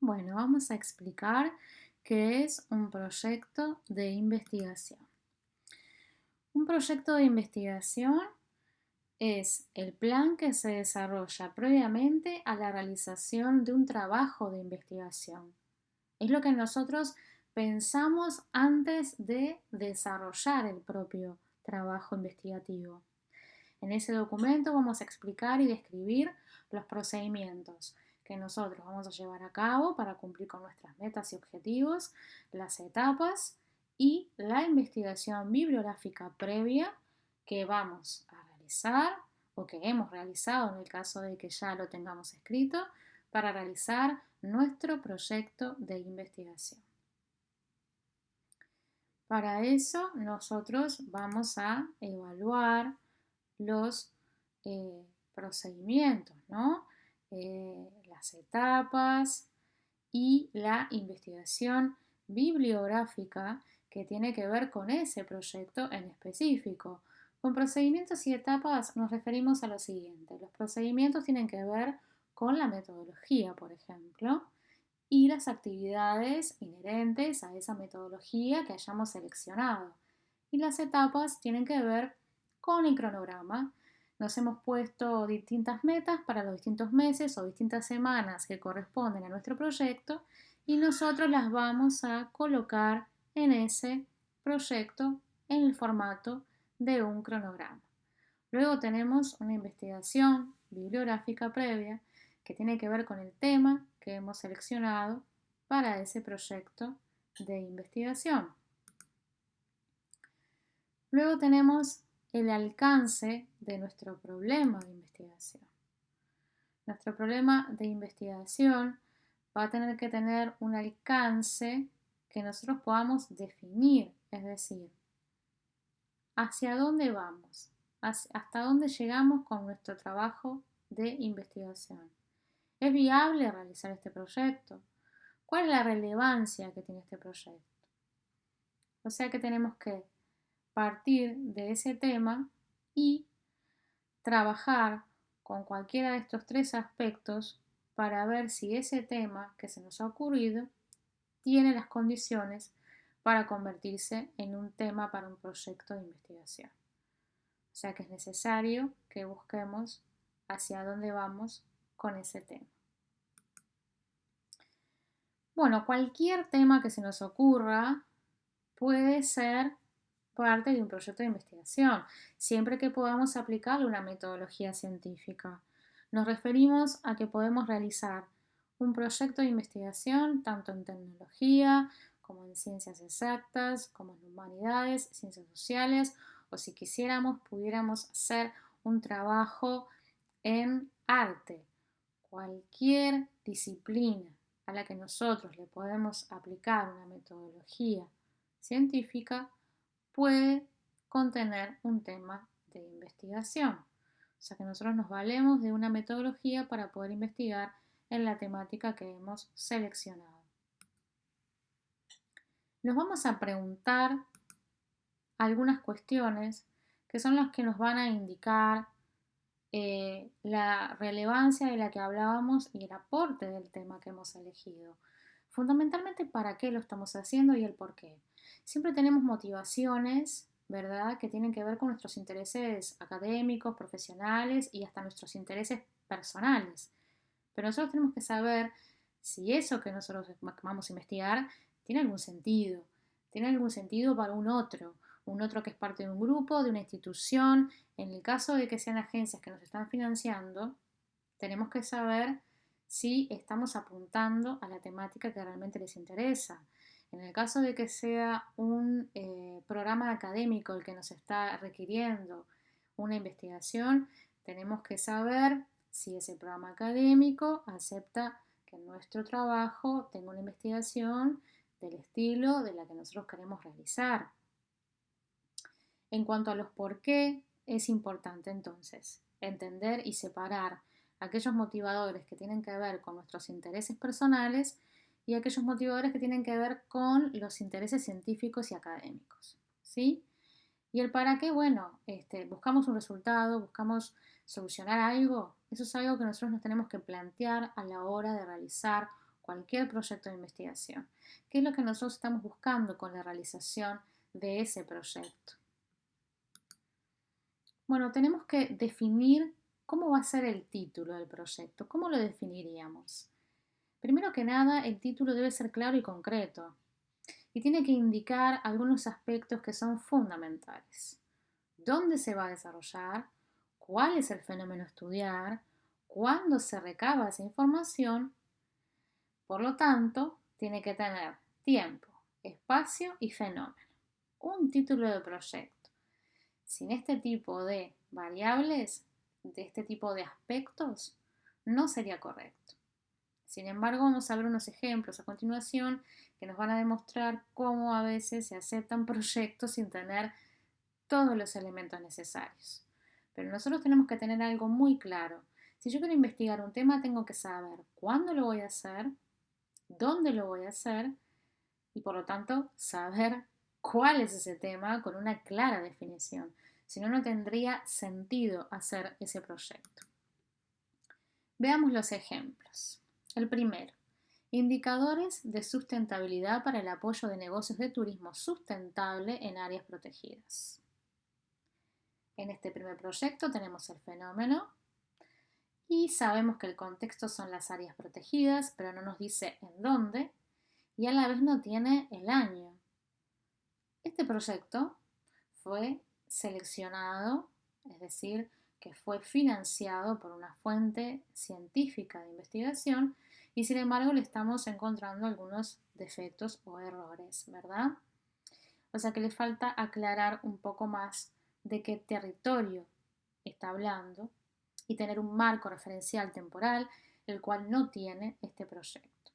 Bueno, vamos a explicar qué es un proyecto de investigación. Un proyecto de investigación es el plan que se desarrolla previamente a la realización de un trabajo de investigación. Es lo que nosotros pensamos antes de desarrollar el propio trabajo investigativo. En ese documento vamos a explicar y describir los procedimientos que nosotros vamos a llevar a cabo para cumplir con nuestras metas y objetivos, las etapas y la investigación bibliográfica previa que vamos a realizar o que hemos realizado en el caso de que ya lo tengamos escrito para realizar nuestro proyecto de investigación. Para eso nosotros vamos a evaluar los procedimientos, ¿no? Las etapas y la investigación bibliográfica que tiene que ver con ese proyecto en específico. Con procedimientos y etapas nos referimos a lo siguiente. Los procedimientos tienen que ver con la metodología, por ejemplo, y las actividades inherentes a esa metodología que hayamos seleccionado. Y las etapas tienen que ver con el cronograma. Nos hemos puesto distintas metas para los distintos meses o distintas semanas que corresponden a nuestro proyecto y nosotros las vamos a colocar en ese proyecto en el formato de un cronograma. Luego tenemos una investigación bibliográfica previa que tiene que ver con el tema que hemos seleccionado para ese proyecto de investigación. Luego tenemos el alcance de nuestro problema de investigación. Nuestro problema de investigación va a tener que tener un alcance que nosotros podamos definir, es decir, hacia dónde vamos, hasta dónde llegamos con nuestro trabajo de investigación. ¿Es viable realizar este proyecto? ¿Cuál es la relevancia que tiene este proyecto? O sea que tenemos que partir de ese tema y trabajar con cualquiera de estos tres aspectos para ver si ese tema que se nos ha ocurrido tiene las condiciones para convertirse en un tema para un proyecto de investigación. O sea que es necesario que busquemos hacia dónde vamos con ese tema. Bueno, cualquier tema que se nos ocurra puede ser parte de un proyecto de investigación, siempre que podamos aplicarle una metodología científica. Nos referimos a que podemos realizar un proyecto de investigación tanto en tecnología, como en ciencias exactas, como en humanidades, ciencias sociales, o si quisiéramos, pudiéramos hacer un trabajo en arte. Cualquier disciplina a la que nosotros le podemos aplicar una metodología científica puede contener un tema de investigación. O sea que nosotros nos valemos de una metodología para poder investigar en la temática que hemos seleccionado. Nos vamos a preguntar algunas cuestiones que son las que nos van a indicar la relevancia de la que hablábamos y el aporte del tema que hemos elegido. Fundamentalmente, para qué lo estamos haciendo y el por qué. Siempre tenemos motivaciones, ¿verdad?, que tienen que ver con nuestros intereses académicos, profesionales y hasta nuestros intereses personales. Pero nosotros tenemos que saber si eso que nosotros vamos a investigar tiene algún sentido para un otro que es parte de un grupo, de una institución. En el caso de que sean agencias que nos están financiando, tenemos que saber si estamos apuntando a la temática que realmente les interesa. En el caso de que sea un programa académico el que nos está requiriendo una investigación, tenemos que saber si ese programa académico acepta que nuestro trabajo tenga una investigación del estilo de la que nosotros queremos realizar. En cuanto a los por qué, es importante entonces entender y separar aquellos motivadores que tienen que ver con nuestros intereses personales y aquellos motivadores que tienen que ver con los intereses científicos y académicos, ¿sí? Y el para qué, bueno, buscamos un resultado, buscamos solucionar algo. Eso es algo que nosotros nos tenemos que plantear a la hora de realizar cualquier proyecto de investigación. ¿Qué es lo que nosotros estamos buscando con la realización de ese proyecto? Bueno, tenemos que definir cómo va a ser el título del proyecto. ¿Cómo lo definiríamos? Primero que nada, el título debe ser claro y concreto y tiene que indicar algunos aspectos que son fundamentales. ¿Dónde se va a desarrollar? ¿Cuál es el fenómeno a estudiar? ¿Cuándo se recaba esa información? Por lo tanto, tiene que tener tiempo, espacio y fenómeno. Un título de proyecto. Sin este tipo de variables, de este tipo de aspectos, no sería correcto. Sin embargo, vamos a ver unos ejemplos a continuación que nos van a demostrar cómo a veces se aceptan proyectos sin tener todos los elementos necesarios. Pero nosotros tenemos que tener algo muy claro. Si yo quiero investigar un tema, tengo que saber cuándo lo voy a hacer, dónde lo voy a hacer y por lo tanto saber cuál es ese tema con una clara definición. Si no, no tendría sentido hacer ese proyecto. Veamos los ejemplos. El primero, indicadores de sustentabilidad para el apoyo de negocios de turismo sustentable en áreas protegidas. En este primer proyecto tenemos el fenómeno y sabemos que el contexto son las áreas protegidas, pero no nos dice en dónde y a la vez no tiene el año. Este proyecto fue seleccionado, es decir, que fue financiado por una fuente científica de investigación y sin embargo le estamos encontrando algunos defectos o errores, ¿verdad? O sea que le falta aclarar un poco más de qué territorio está hablando y tener un marco referencial temporal, el cual no tiene este proyecto.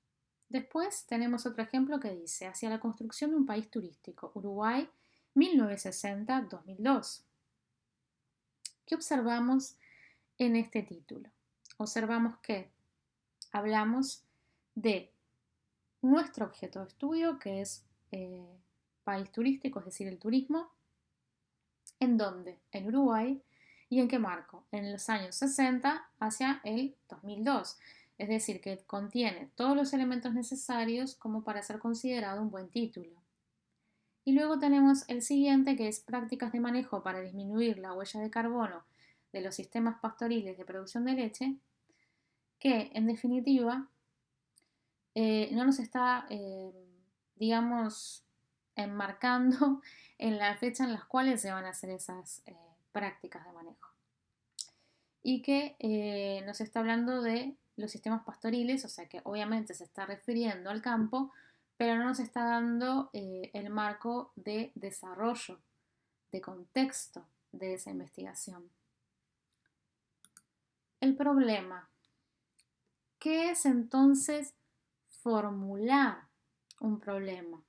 Después tenemos otro ejemplo que dice, hacia la construcción de un país turístico, Uruguay, 1960-2002. ¿Qué observamos en este título? Observamos que hablamos de nuestro objeto de estudio, que es país turístico, es decir, el turismo. ¿En dónde? En Uruguay. ¿Y en qué marco? En los años 60 hacia el 2002. Es decir, que contiene todos los elementos necesarios como para ser considerado un buen título. Y luego tenemos el siguiente, que es prácticas de manejo para disminuir la huella de carbono de los sistemas pastoriles de producción de leche, que en definitiva no nos está, digamos, enmarcando en la fecha en las cuales se van a hacer esas prácticas de manejo. Y que nos está hablando de los sistemas pastoriles, o sea que obviamente se está refiriendo al campo, pero no nos está dando el marco de desarrollo, de contexto de esa investigación. El problema. ¿Qué es entonces formular un problema?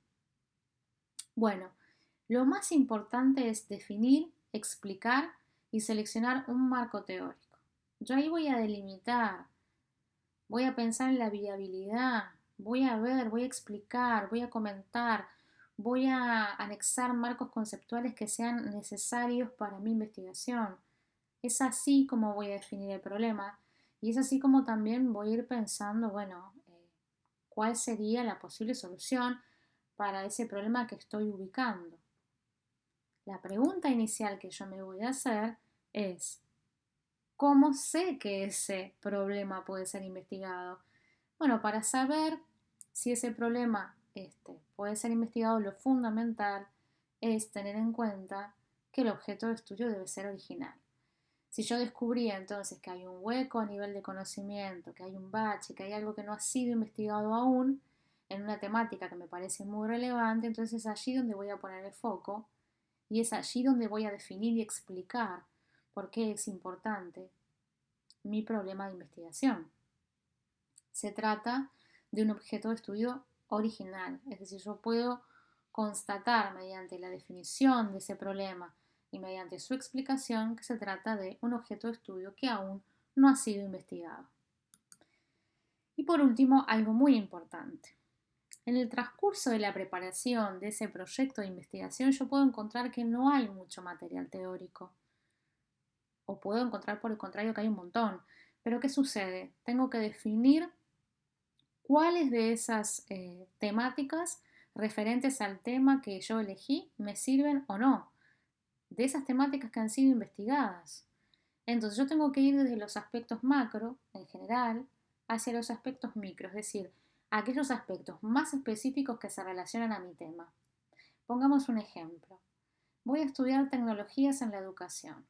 Bueno, lo más importante es definir, explicar y seleccionar un marco teórico. Yo ahí voy a delimitar, voy a pensar en la viabilidad, voy a ver, voy a explicar, voy a comentar, voy a anexar marcos conceptuales que sean necesarios para mi investigación. Es así como voy a definir el problema y es así como también voy a ir pensando, bueno, cuál sería la posible solución para ese problema que estoy ubicando. La pregunta inicial que yo me voy a hacer es, ¿cómo sé que ese problema puede ser investigado? Bueno, para saber si ese problema puede ser investigado, lo fundamental es tener en cuenta que el objeto de estudio debe ser original. Si yo descubría entonces que hay un hueco a nivel de conocimiento, que hay un bache, que hay algo que no ha sido investigado aún en una temática que me parece muy relevante, entonces es allí donde voy a poner el foco y es allí donde voy a definir y explicar por qué es importante mi problema de investigación. Se trata de un objeto de estudio original, es decir, yo puedo constatar mediante la definición de ese problema y mediante su explicación que se trata de un objeto de estudio que aún no ha sido investigado. Y por último, algo muy importante. En el transcurso de la preparación de ese proyecto de investigación yo puedo encontrar que no hay mucho material teórico. O puedo encontrar por el contrario que hay un montón. Pero ¿qué sucede? Tengo que definir cuáles de esas temáticas referentes al tema que yo elegí me sirven o no, de esas temáticas que han sido investigadas. Entonces yo tengo que ir desde los aspectos macro, en general, hacia los aspectos micro, es decir, aquellos aspectos más específicos que se relacionan a mi tema. Pongamos un ejemplo. Voy a estudiar tecnologías en la educación.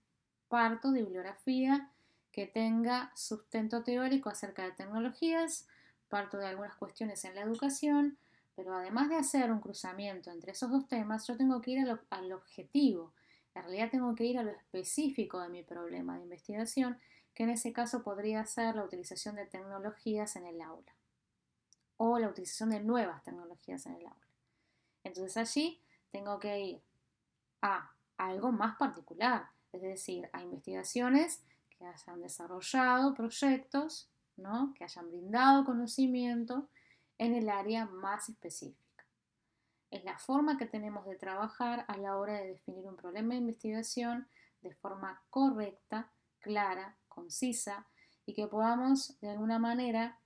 Parto de bibliografía que tenga sustento teórico acerca de tecnologías, parto de algunas cuestiones en la educación, pero además de hacer un cruzamiento entre esos dos temas, yo tengo que ir al objetivo. En realidad tengo que ir a lo específico de mi problema de investigación, que en ese caso podría ser la utilización de tecnologías en el aula o la utilización de nuevas tecnologías en el aula. Entonces allí tengo que ir a algo más particular, es decir, a investigaciones que hayan desarrollado proyectos, ¿no? Que hayan brindado conocimiento en el área más específica. Es la forma que tenemos de trabajar a la hora de definir un problema de investigación de forma correcta, clara, concisa y que podamos de alguna manera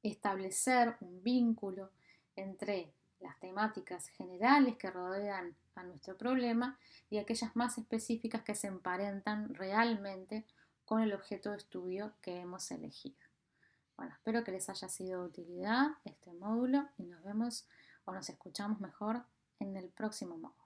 establecer un vínculo entre las temáticas generales que rodean a nuestro problema y aquellas más específicas que se emparentan realmente con el objeto de estudio que hemos elegido. Bueno, espero que les haya sido de utilidad este módulo y nos vemos o nos escuchamos mejor en el próximo módulo.